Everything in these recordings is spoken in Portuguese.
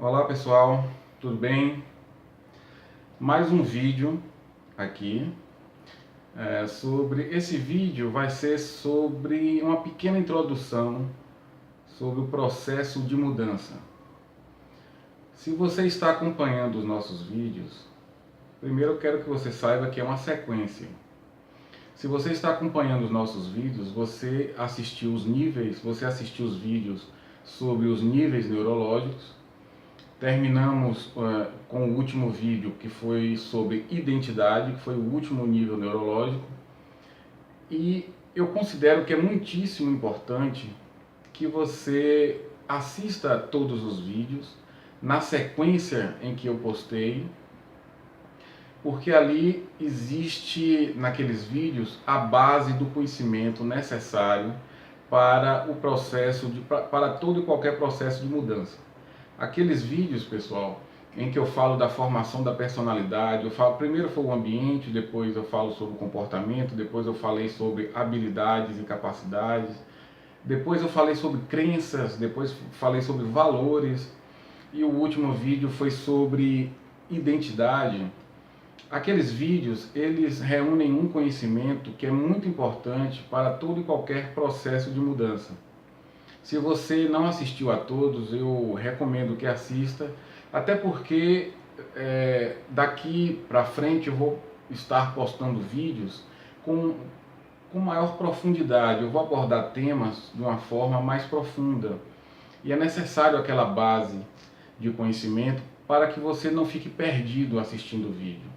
Olá pessoal, tudo bem? Mais um vídeo aqui sobre esse vídeo vai ser sobre uma pequena introdução sobre o processo de mudança. Se você está acompanhando os nossos vídeos, primeiro eu quero que você saiba que é uma sequência. Se você está acompanhando os nossos vídeos, você assistiu os níveis, você assistiu os vídeos sobre os níveis neurológicos. Terminamos com o último vídeo que foi sobre identidade, que foi o último nível neurológico. E eu considero que é muitíssimo importante que você assista a todos os vídeos na sequência em que eu postei, porque ali existe naqueles vídeos a base do conhecimento necessário para o processo para todo e qualquer processo de mudança. Aqueles vídeos, pessoal, em que eu falo da formação da personalidade, primeiro foi o ambiente, depois eu falo sobre o comportamento, depois eu falei sobre habilidades e capacidades, depois eu falei sobre crenças, depois falei sobre valores e o último vídeo foi sobre identidade. Aqueles vídeos, eles reúnem um conhecimento que é muito importante para todo e qualquer processo de mudança. Se você não assistiu a todos, eu recomendo que assista, até porque daqui para frente eu vou estar postando vídeos com maior profundidade. Eu vou abordar temas de uma forma mais profunda. E é necessário aquela base de conhecimento para que você não fique perdido assistindo o vídeo.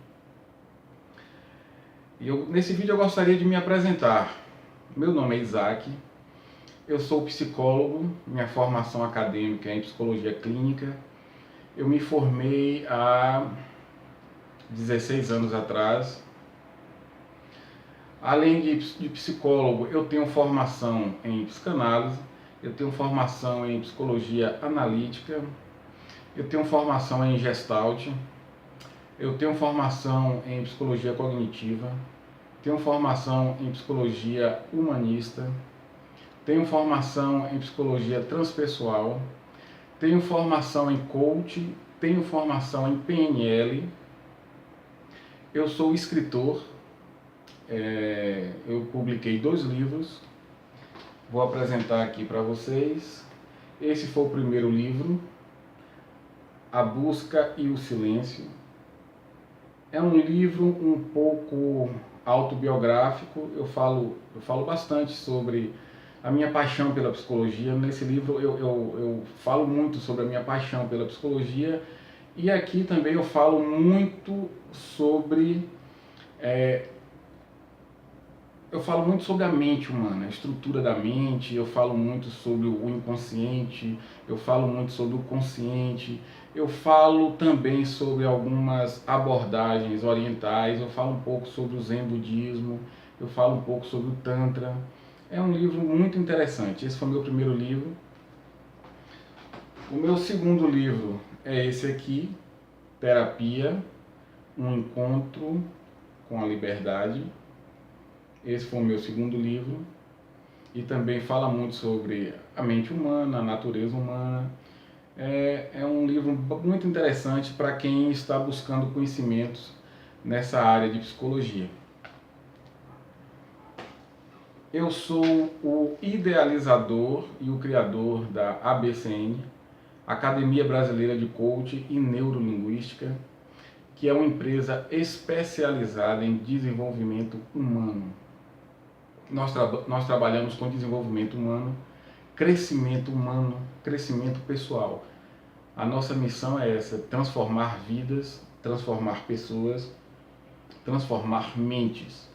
Nesse vídeo eu gostaria de me apresentar. Meu nome é Isaac. Eu sou psicólogo, minha formação acadêmica é em psicologia clínica. Eu me formei há 16 anos atrás. Além de psicólogo, eu tenho formação em psicanálise, eu tenho formação em psicologia analítica, eu tenho formação em gestalt, eu tenho formação em psicologia cognitiva, tenho formação em psicologia humanista, tenho formação em psicologia transpessoal, tenho formação em coaching, tenho formação em PNL, eu sou escritor, eu publiquei 2 livros, vou apresentar aqui para vocês. Esse foi o primeiro livro, A Busca e o Silêncio. É um livro um pouco autobiográfico, eu falo bastante sobre a minha paixão pela psicologia. Nesse livro eu falo muito sobre a minha paixão pela psicologia e aqui também eu falo muito sobre a mente humana, a estrutura da mente, eu falo muito sobre o inconsciente, eu falo muito sobre o consciente, eu falo também sobre algumas abordagens orientais, eu falo um pouco sobre o Zen budismo, eu falo um pouco sobre o Tantra. É um livro muito interessante. Esse foi o meu primeiro livro. O meu segundo livro é esse aqui, Terapia, um encontro com a liberdade. Esse foi o meu segundo livro e também fala muito sobre a mente humana, a natureza humana. É um livro muito interessante para quem está buscando conhecimentos nessa área de psicologia. Eu sou o idealizador e o criador da ABCN, Academia Brasileira de Coaching e Neurolinguística, que é uma empresa especializada em desenvolvimento humano. Nós trabalhamos com desenvolvimento humano, crescimento pessoal. A nossa missão é essa: transformar vidas, transformar pessoas, transformar mentes.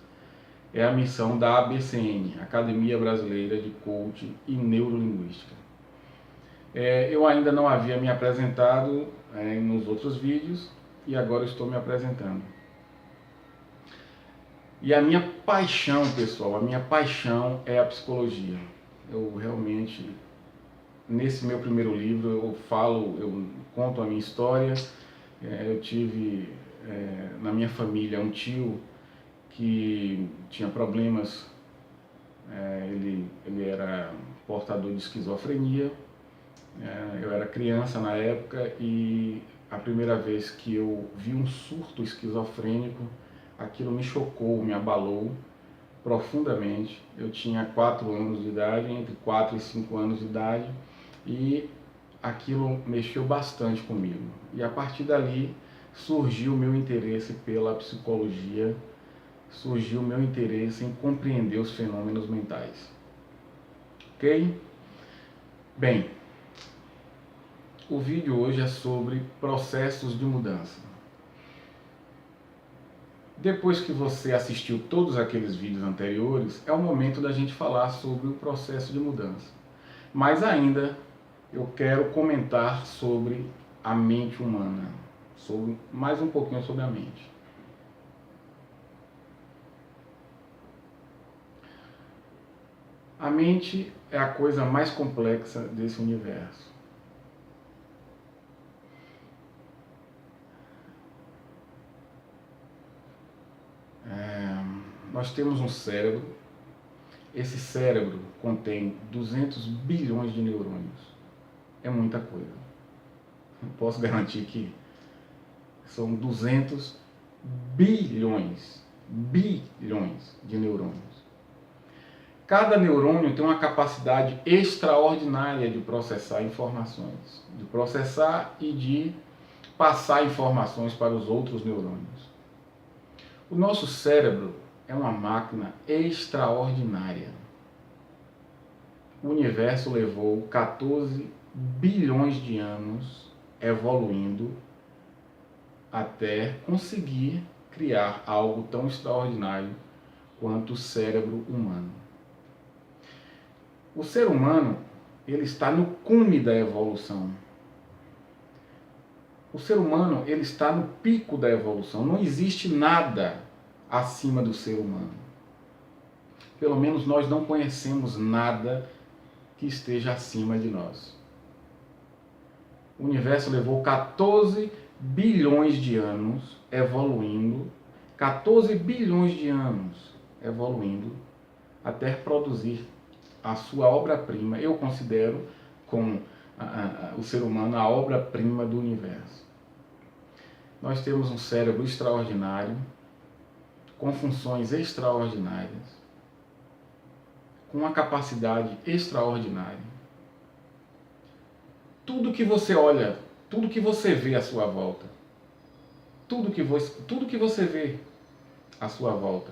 É a missão da ABCN, Academia Brasileira de Coaching e Neurolinguística. Eu ainda não havia me apresentado nos outros vídeos e agora estou me apresentando. E a minha paixão, pessoal, a minha paixão é a psicologia. Eu realmente, nesse meu primeiro livro, eu conto a minha história. Eu tive na minha família um tio que tinha problemas, ele era portador de esquizofrenia Eu era criança na época e a primeira vez que eu vi um surto esquizofrênico, aquilo me chocou, me abalou profundamente. Eu tinha 4 anos de idade, entre 4 e 5 anos de idade, e aquilo mexeu bastante comigo. E a partir dali surgiu o meu interesse pela psicologia, surgiu o meu interesse em compreender os fenômenos mentais. Ok? Bem, o vídeo hoje é sobre processos de mudança. Depois que você assistiu todos aqueles vídeos anteriores, é o momento da gente falar sobre o processo de mudança. Mas ainda eu quero comentar sobre a mente humana, mais um pouquinho sobre a mente. A mente é a coisa mais complexa desse universo. Nós temos um cérebro. Esse cérebro contém 200 bilhões de neurônios. É muita coisa. Eu posso garantir que são 200 bilhões de neurônios. Cada neurônio tem uma capacidade extraordinária de processar informações, de processar e de passar informações para os outros neurônios. O nosso cérebro é uma máquina extraordinária. O universo levou 14 bilhões de anos evoluindo até conseguir criar algo tão extraordinário quanto o cérebro humano. O ser humano, ele está no cume da evolução. O ser humano, ele está no pico da evolução. Não existe nada acima do ser humano. Pelo menos nós não conhecemos nada que esteja acima de nós. O universo levou 14 bilhões de anos evoluindo, 14 bilhões de anos evoluindo, até produzir a sua obra-prima. Eu considero como o ser humano a obra-prima do universo. Nós temos um cérebro extraordinário, com funções extraordinárias, com uma capacidade extraordinária. Tudo que você olha, tudo que você vê à sua volta, tudo que você vê à sua volta,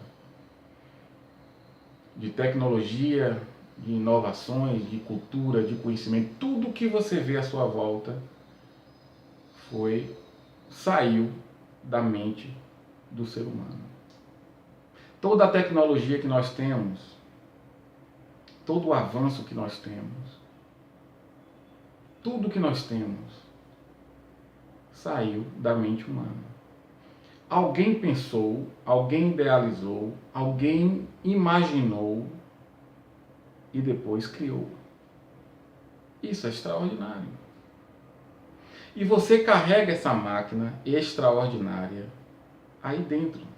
de tecnologia, de inovações, de cultura, de conhecimento, tudo que você vê à sua volta saiu da mente do ser humano. Toda a tecnologia que nós temos, todo o avanço que nós temos, tudo que nós temos, saiu da mente humana. Alguém pensou, alguém idealizou, alguém imaginou e depois criou. Isso é extraordinário. E você carrega essa máquina extraordinária aí dentro.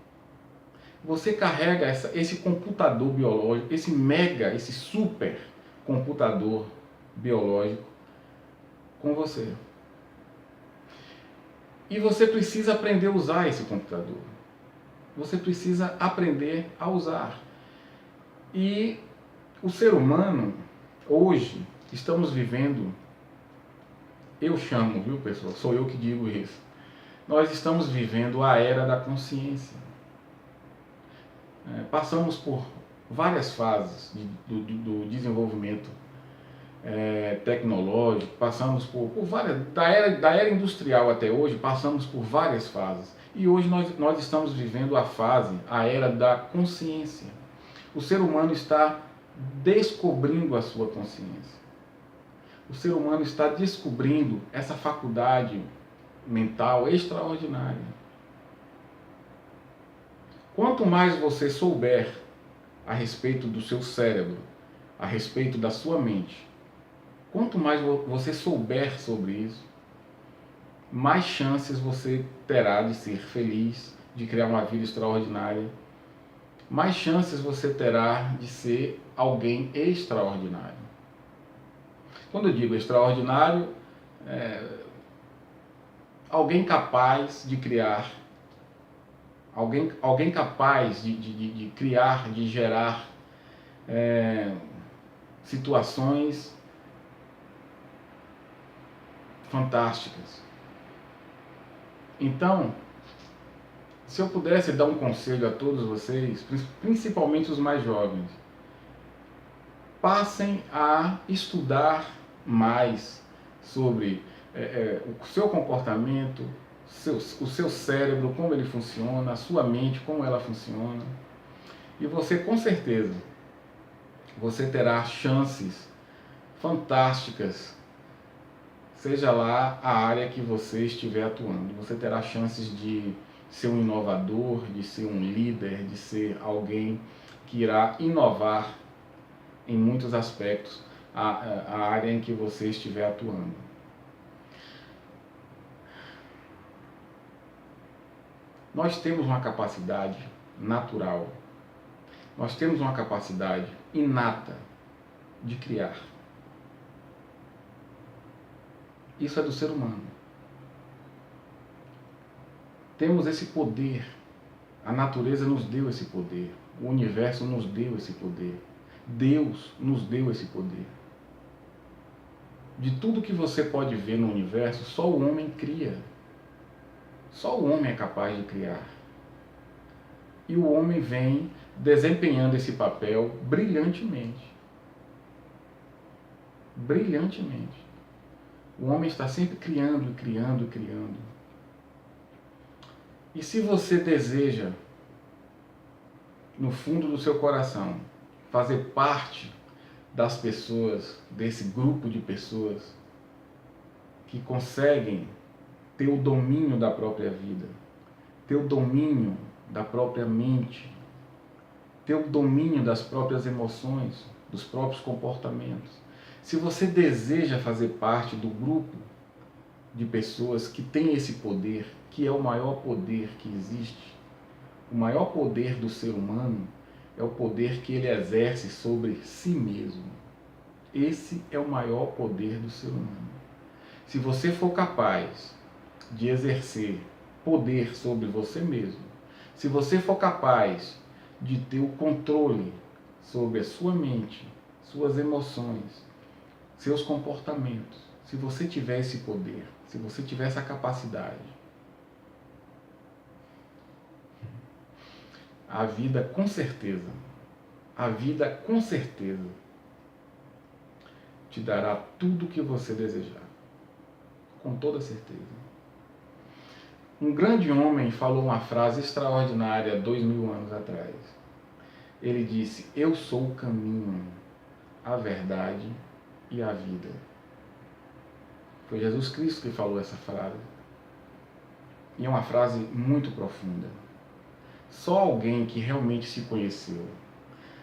Você carrega esse computador biológico, esse super computador biológico com você. E você precisa aprender a usar esse computador. Você precisa aprender a usar. E o ser humano, hoje, estamos vivendo, eu chamo, viu pessoal, sou eu que digo isso, nós estamos vivendo a era da consciência. Passamos por várias fases do desenvolvimento tecnológico, passamos por várias, da era industrial até hoje, passamos por várias fases. E hoje nós estamos vivendo a era da consciência. O ser humano está descobrindo a sua consciência. O ser humano está descobrindo essa faculdade mental extraordinária. Quanto mais você souber a respeito do seu cérebro, a respeito da sua mente, quanto mais você souber sobre isso, mais chances você terá de ser feliz, de criar uma vida extraordinária, mais chances você terá de ser alguém extraordinário. Quando eu digo extraordinário, alguém capaz de criar, alguém capaz de criar, de gerar situações fantásticas. Então, se eu pudesse dar um conselho a todos vocês, principalmente os mais jovens, passem a estudar mais sobre o seu comportamento, o seu cérebro, como ele funciona, a sua mente, como ela funciona. E você, com certeza, você terá chances fantásticas, seja lá a área que você estiver atuando. Você terá chances de ser um inovador, de ser um líder, de ser alguém que irá inovar em muitos aspectos a área em que você estiver atuando. Nós temos uma capacidade natural, nós temos uma capacidade inata de criar. Isso é do ser humano. Temos esse poder, a natureza nos deu esse poder, o universo nos deu esse poder, Deus nos deu esse poder. De tudo que você pode ver no universo, só o homem cria. Só o homem é capaz de criar. E o homem vem desempenhando esse papel brilhantemente. Brilhantemente. O homem está sempre criando, criando, criando. E se você deseja, no fundo do seu coração, fazer parte das pessoas, desse grupo de pessoas que conseguem ter o domínio da própria vida, ter o domínio da própria mente, ter o domínio das próprias emoções, dos próprios comportamentos. Se você deseja fazer parte do grupo de pessoas que têm esse poder, que é o maior poder que existe, o maior poder do ser humano é o poder que ele exerce sobre si mesmo. Esse é o maior poder do ser humano. Se você for capaz de exercer poder sobre você mesmo, se você for capaz de ter o controle sobre a sua mente, suas emoções, seus comportamentos, se você tiver esse poder, se você tiver essa capacidade, a vida com certeza te dará tudo o que você desejar, com toda certeza. Um grande homem falou uma frase extraordinária 2000 anos atrás. Ele disse: eu sou o caminho, a verdade e a vida. Foi Jesus Cristo que falou essa frase. E é uma frase muito profunda. Só alguém que realmente se conheceu,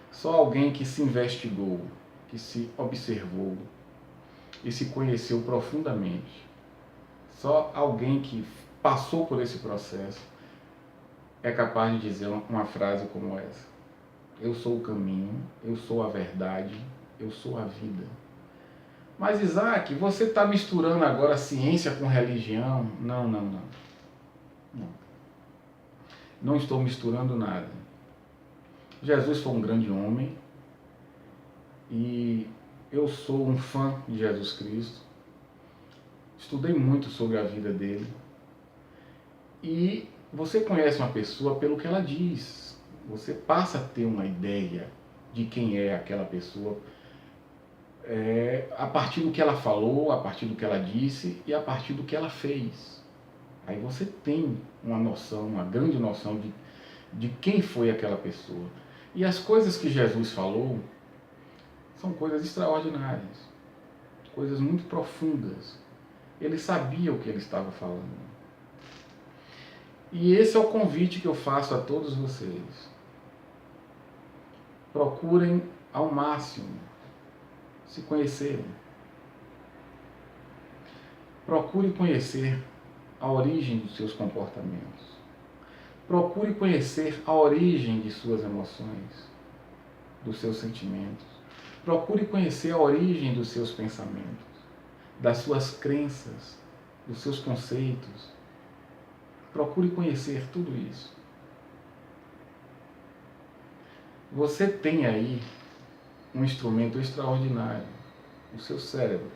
só alguém que se investigou, que se observou e se conheceu profundamente, só alguém que passou por esse processo é capaz de dizer uma frase como essa: eu sou o caminho, eu sou a verdade, eu sou a vida. Mas Isaac, você está misturando agora ciência com religião? Não. Não estou misturando nada. Jesus foi um grande homem e eu sou um fã de Jesus Cristo. Estudei muito sobre a vida dele. E você conhece uma pessoa pelo que ela diz. Você passa a ter uma ideia de quem é aquela pessoa a partir do que ela falou, a partir do que ela disse e a partir do que ela fez. Aí você tem uma noção, uma grande noção de quem foi aquela pessoa. E as coisas que Jesus falou são coisas extraordinárias, coisas muito profundas. Ele sabia o que ele estava falando. E esse é o convite que eu faço a todos vocês. Procurem ao máximo se conhecerem. Procure conhecer a origem dos seus comportamentos. Procure conhecer a origem de suas emoções, dos seus sentimentos. Procure conhecer a origem dos seus pensamentos, das suas crenças, dos seus conceitos. Procure conhecer tudo isso. Você tem aí um instrumento extraordinário, o seu cérebro.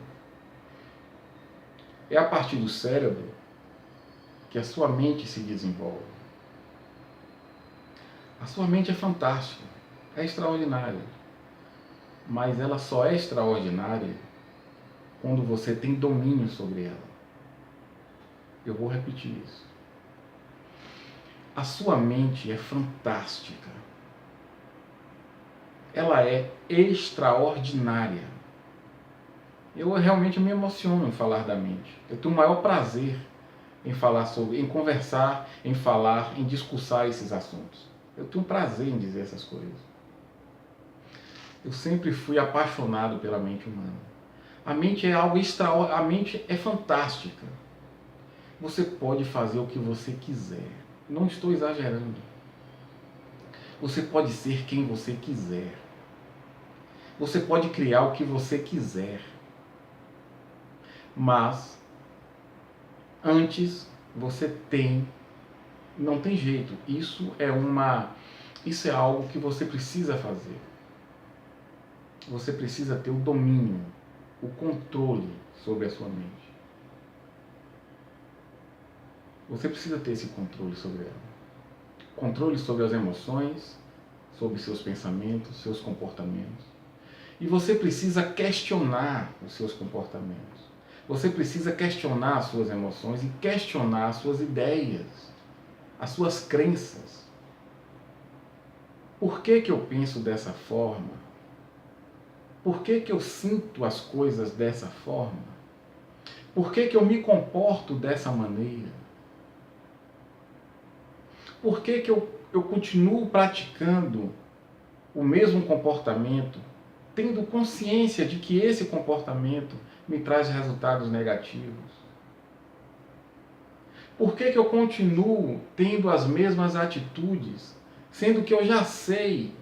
É a partir do cérebro que a sua mente se desenvolve. A sua mente é fantástica, é extraordinária, mas ela só é extraordinária quando você tem domínio sobre ela. Eu vou repetir isso. A sua mente é fantástica. Ela é extraordinária. Eu realmente me emociono em falar da mente. Eu tenho o maior prazer em falar sobre, em conversar, em falar, em discursar esses assuntos. Eu tenho prazer em dizer essas coisas. Eu sempre fui apaixonado pela mente humana. A mente é algo extraordinário, a mente é fantástica. Você pode fazer o que você quiser. Não estou exagerando. Você pode ser quem você quiser. Você pode criar o que você quiser. Mas, antes, você não tem jeito. Isso é algo que você precisa fazer. Você precisa ter o domínio, o controle sobre a sua mente. Você precisa ter esse controle sobre ela. Controle sobre as emoções, sobre seus pensamentos, seus comportamentos. E você precisa questionar os seus comportamentos. Você precisa questionar as suas emoções e questionar as suas ideias, as suas crenças. Por que eu penso dessa forma? Por que eu sinto as coisas dessa forma? Por que eu me comporto dessa maneira? Por que eu continuo praticando o mesmo comportamento, tendo consciência de que esse comportamento me traz resultados negativos? Por que eu continuo tendo as mesmas atitudes, sendo que eu já sei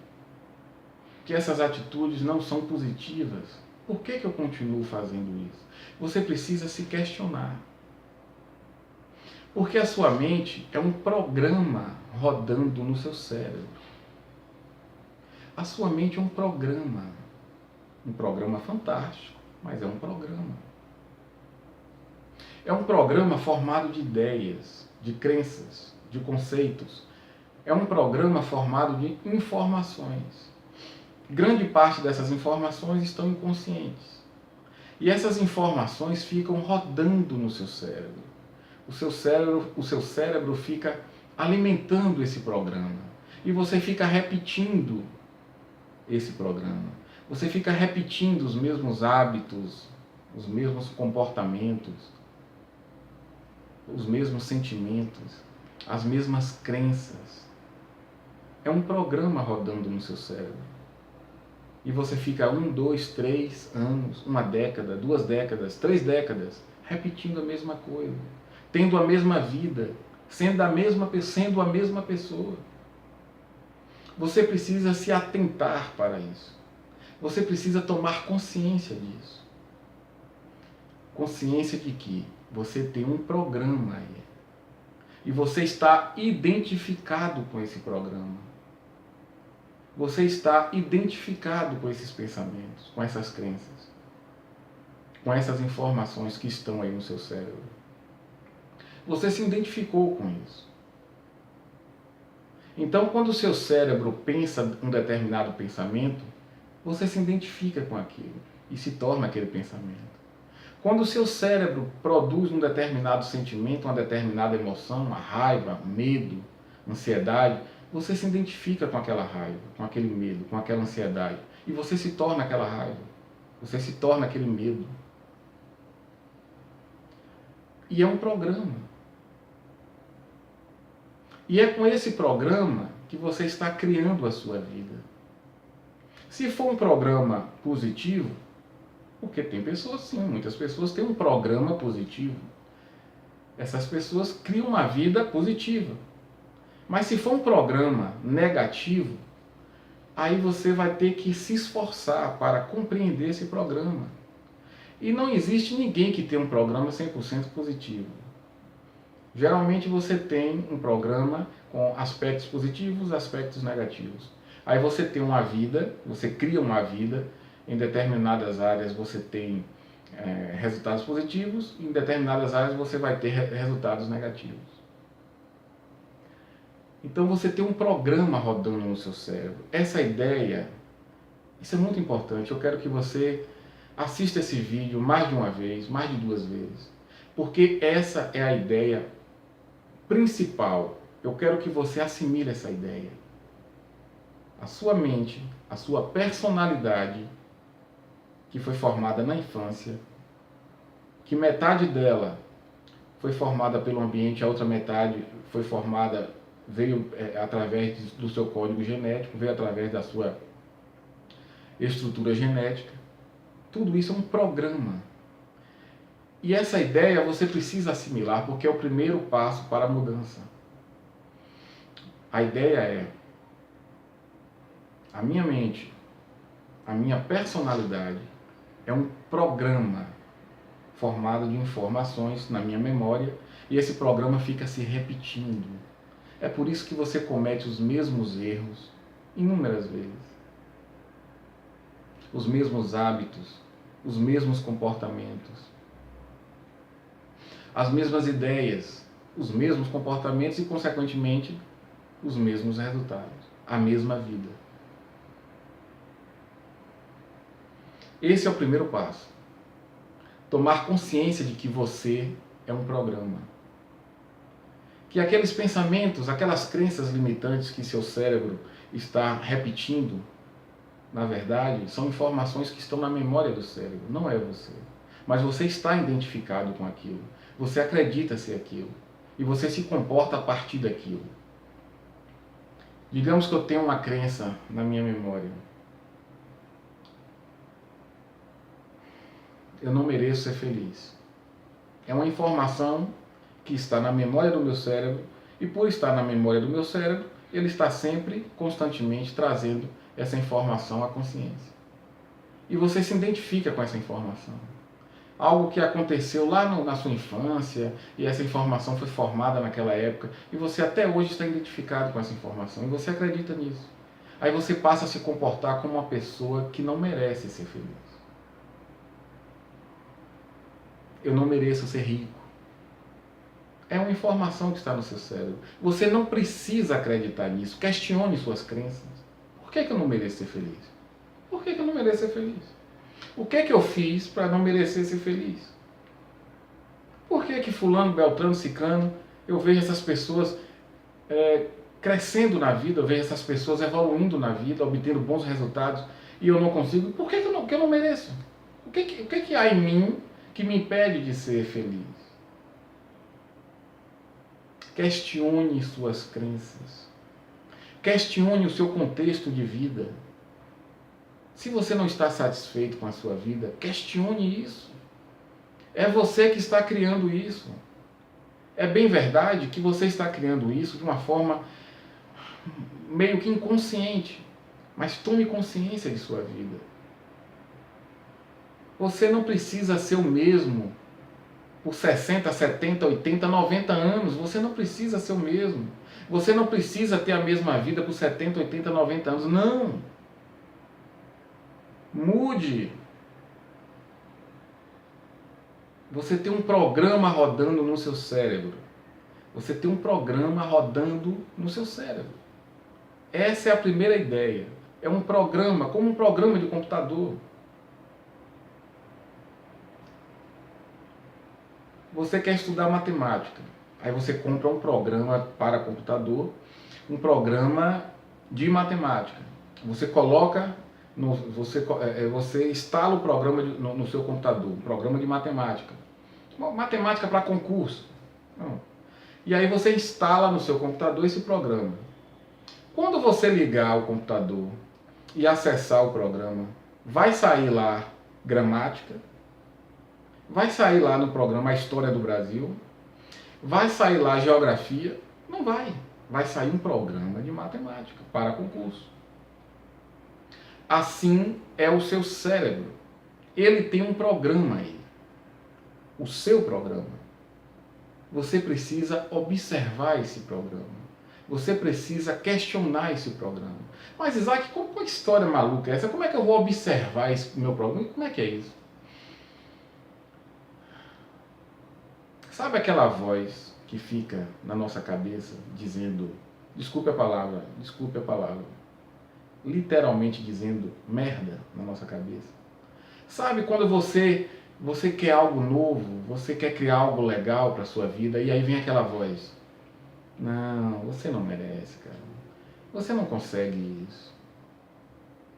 que essas atitudes não são positivas? Por que eu continuo fazendo isso? Você precisa se questionar. Porque a sua mente é um programa rodando no seu cérebro. A sua mente é um programa fantástico, mas é um programa. É um programa formado de ideias, de crenças, de conceitos. É um programa formado de informações. Grande parte dessas informações estão inconscientes. E essas informações ficam rodando no seu cérebro. O seu cérebro fica alimentando esse programa. E você fica repetindo esse programa. Você fica repetindo os mesmos hábitos, os mesmos comportamentos, os mesmos sentimentos, as mesmas crenças. É um programa rodando no seu cérebro. E você fica 1, 2, 3 anos, 1 década, 2 décadas, 3 décadas, repetindo a mesma coisa. Tendo a mesma vida, sendo a mesma pessoa. Você precisa se atentar para isso. Você precisa tomar consciência disso. Consciência de que você tem um programa aí. E você está identificado com esse programa. Você está identificado com esses pensamentos, com essas crenças, com essas informações que estão aí no seu cérebro. Você se identificou com isso. Então, quando o seu cérebro pensa um determinado pensamento, você se identifica com aquilo e se torna aquele pensamento. Quando o seu cérebro produz um determinado sentimento, uma determinada emoção, uma raiva, medo, ansiedade, você se identifica com aquela raiva, com aquele medo, com aquela ansiedade. E você se torna aquela raiva. Você se torna aquele medo. E é um programa. E é com esse programa que você está criando a sua vida. Se for um programa positivo, porque tem pessoas sim, muitas pessoas têm um programa positivo. Essas pessoas criam uma vida positiva. Mas se for um programa negativo, aí você vai ter que se esforçar para compreender esse programa. E não existe ninguém que tenha um programa 100% positivo. Geralmente você tem um programa com aspectos positivos, aspectos negativos. Aí você tem uma vida, você cria uma vida, em determinadas áreas você tem resultados positivos, em determinadas áreas você vai ter resultados negativos. Então você tem um programa rodando no seu cérebro. Essa ideia, isso é muito importante. Eu quero que você assista esse vídeo mais de uma vez, mais de 2 vezes. Porque essa é a ideia principal. Eu quero que você assimile essa ideia. A sua mente, a sua personalidade, que foi formada na infância, que metade dela foi formada pelo ambiente, a outra metade foi formada, veio através do seu código genético, veio através da sua estrutura genética. Tudo isso é um programa. E essa ideia você precisa assimilar, porque é o primeiro passo para a mudança. A ideia é: a minha mente, a minha personalidade é um programa formado de informações na minha memória, e esse programa fica se repetindo. É por isso que você comete os mesmos erros inúmeras vezes. Os mesmos hábitos, os mesmos comportamentos, as mesmas ideias, os mesmos comportamentos e, consequentemente, os mesmos resultados, a mesma vida. Esse é o primeiro passo. Tomar consciência de que você é um programa. Que aqueles pensamentos, aquelas crenças limitantes que seu cérebro está repetindo, na verdade, são informações que estão na memória do cérebro, não é você. Mas você está identificado com aquilo. Você acredita ser aquilo. E você se comporta a partir daquilo. Digamos que eu tenho uma crença na minha memória. Eu não mereço ser feliz. É uma informação que está na memória do meu cérebro, e por estar na memória do meu cérebro, ele está sempre, constantemente, trazendo essa informação à consciência. E você se identifica com essa informação. Algo que aconteceu lá na sua infância, e essa informação foi formada naquela época, e você até hoje está identificado com essa informação, e você acredita nisso. Aí você passa a se comportar como uma pessoa que não merece ser feliz. Eu não mereço ser rico. É uma informação que está no seu cérebro. Você não precisa acreditar nisso. Questione suas crenças. Por que eu não mereço ser feliz? Por que eu não mereço ser feliz? O que eu fiz para não merecer ser feliz? Por que fulano, beltrano, ciclano, eu vejo essas pessoas crescendo na vida, eu vejo essas pessoas evoluindo na vida, obtendo bons resultados, e eu não consigo? Por que eu não mereço? O que há em mim que me impede de ser feliz? Questione suas crenças. Questione o seu contexto de vida. Se você não está satisfeito com a sua vida, questione isso. É você que está criando isso. É bem verdade que você está criando isso de uma forma meio que inconsciente. Mas tome consciência de sua vida. Você não precisa ser o mesmo por 60, 70, 80, 90 anos. Você não precisa ser o mesmo. Você não precisa ter a mesma vida por 70, 80, 90 anos. Não. Mude. Você tem um programa rodando no seu cérebro. Você tem um programa rodando no seu cérebro. Essa é a primeira ideia. É um programa, como um programa de computador. Você quer estudar matemática. Aí você compra um programa para computador, um programa de matemática. Você coloca, você instala o programa no seu computador, um programa de matemática. Matemática para concurso. Não. E aí você instala no seu computador esse programa. Quando você ligar o computador e acessar o programa, vai sair lá gramática, vai sair lá no programa a História do Brasil, vai sair lá geografia? Não vai. Vai sair um programa de matemática para concurso. Assim é o seu cérebro. Ele tem um programa aí. O seu programa. Você precisa observar esse programa. Você precisa questionar esse programa. Mas, Isaac, qual história maluca é essa? Como é que eu vou observar esse meu programa? Como é que é isso? Sabe aquela voz que fica na nossa cabeça dizendo, desculpe a palavra, literalmente dizendo merda na nossa cabeça? Sabe quando você quer algo novo, você quer criar algo legal para sua vida e aí vem aquela voz: não, você não merece, cara. Você não consegue isso.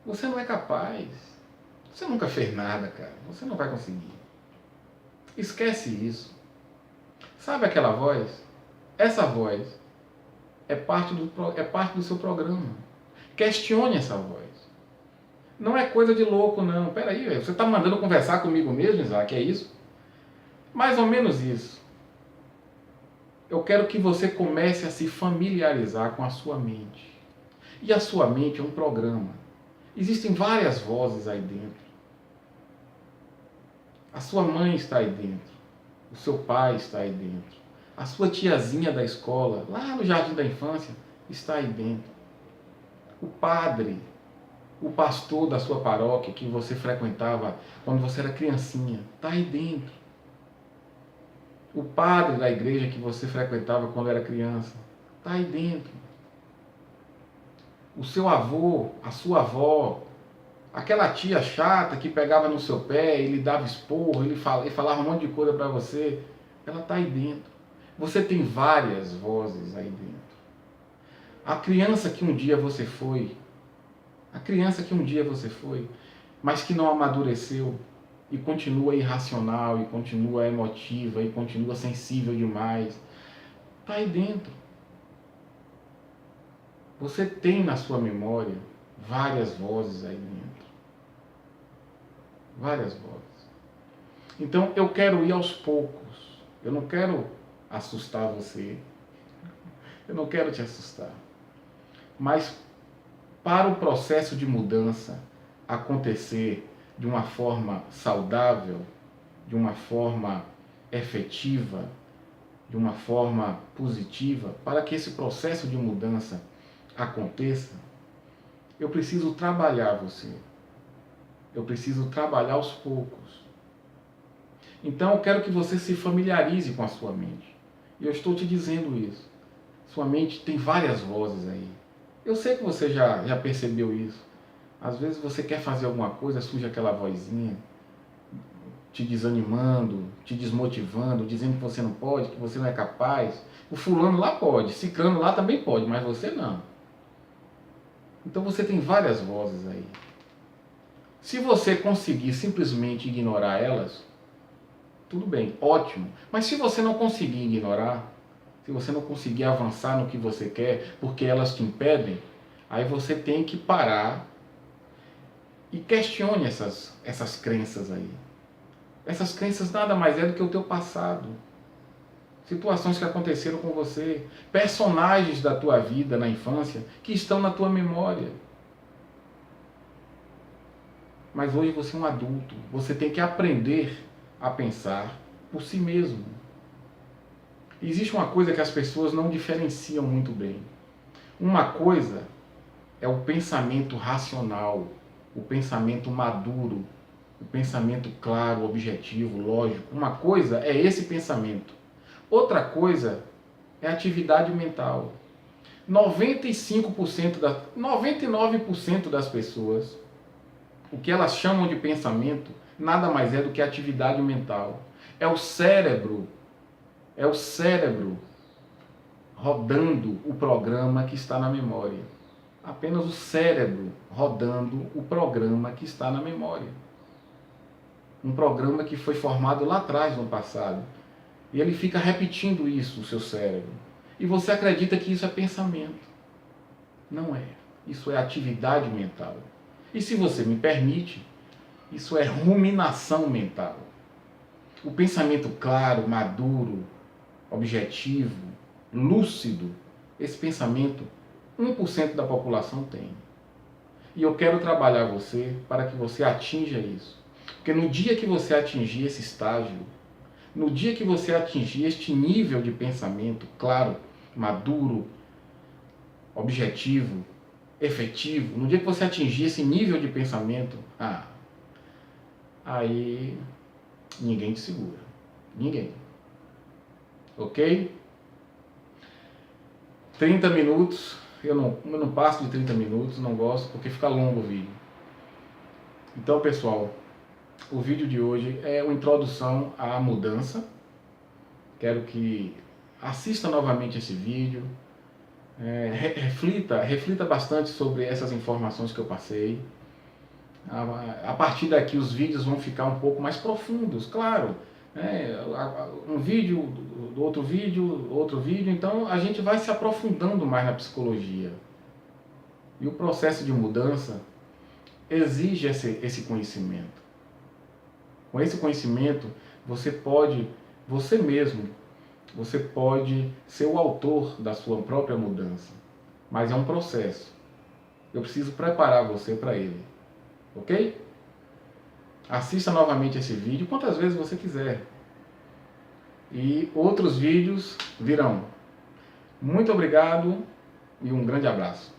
Você não é capaz. Você nunca fez nada, cara. Você não vai conseguir. Esquece isso. Sabe aquela voz? Essa voz é parte do seu programa. Questione essa voz. Não é coisa de louco, não. Peraí, você está mandando conversar comigo mesmo, Isaac? É isso? Mais ou menos isso. Eu quero que você comece a se familiarizar com a sua mente. E a sua mente é um programa. Existem várias vozes aí dentro. A sua mãe está aí dentro. O seu pai está aí dentro. A sua tiazinha da escola, lá no jardim da infância, está aí dentro. O padre, o pastor da sua paróquia que você frequentava quando você era criancinha, está aí dentro. O padre da igreja que você frequentava quando era criança, está aí dentro. O seu avô, a sua avó, aquela tia chata que pegava no seu pé, ele dava esporro, ele falava um monte de coisa para você, ela está aí dentro. Você tem várias vozes aí dentro. A criança que um dia você foi, mas que não amadureceu e continua irracional, e continua emotiva, e continua sensível demais, está aí dentro. Você tem na sua memória várias vozes aí dentro. Várias vozes. Então eu quero ir aos poucos. Eu não quero assustar você. Eu não quero te assustar. Mas para o processo de mudança acontecer de uma forma saudável, de uma forma efetiva, de uma forma positiva, para que esse processo de mudança aconteça, eu preciso trabalhar você. Eu preciso trabalhar aos poucos. Então eu quero que você se familiarize com a sua mente. E eu estou te dizendo isso. Sua mente tem várias vozes aí. Eu sei que você já percebeu isso. Às vezes você quer fazer alguma coisa, surge aquela vozinha te desanimando, te desmotivando, dizendo que você não pode, que você não é capaz. O fulano lá pode, ciclano lá também pode, mas você não. Então você tem várias vozes aí. Se você conseguir simplesmente ignorar elas, tudo bem, ótimo. Mas se você não conseguir ignorar, se você não conseguir avançar no que você quer, porque elas te impedem, aí você tem que parar e questione essas crenças aí. Essas crenças nada mais é do que o teu passado. Situações que aconteceram com você, personagens da tua vida na infância que estão na tua memória. Mas hoje você é um adulto, você tem que aprender a pensar por si mesmo. Existe uma coisa que as pessoas não diferenciam muito bem. Uma coisa é o pensamento racional, o pensamento maduro, o pensamento claro, objetivo, lógico. Uma coisa é esse pensamento. Outra coisa é a atividade mental. 99% das pessoas, o que elas chamam de pensamento, nada mais é do que atividade mental. É o cérebro rodando o programa que está na memória. Apenas o cérebro rodando o programa que está na memória. Um programa que foi formado lá atrás, no passado. E ele fica repetindo isso, o seu cérebro. E você acredita que isso é pensamento. Não é. Isso é atividade mental. E se você me permite, isso é ruminação mental. O pensamento claro, maduro, objetivo, lúcido, esse pensamento 1% da população tem. E eu quero trabalhar você para que você atinja isso. Porque no dia que você atingir esse estágio, no dia que você atingir este nível de pensamento claro, maduro, objetivo, efetivo, no dia que você atingir esse nível de pensamento, aí ninguém te segura. Ninguém. Ok? 30 minutos, eu não passo de 30 minutos, não gosto, porque fica longo o vídeo. Então, pessoal, o vídeo de hoje é uma introdução à mudança. Quero que assista novamente esse vídeo, reflita bastante sobre essas informações que eu passei. A partir daqui os vídeos vão ficar um pouco mais profundos, claro. Um vídeo, outro vídeo, então a gente vai se aprofundando mais na psicologia. E o processo de mudança exige esse conhecimento. Com esse conhecimento, você mesmo, você pode ser o autor da sua própria mudança. Mas é um processo. Eu preciso preparar você para ele. Ok? Assista novamente esse vídeo quantas vezes você quiser. E outros vídeos virão. Muito obrigado e um grande abraço.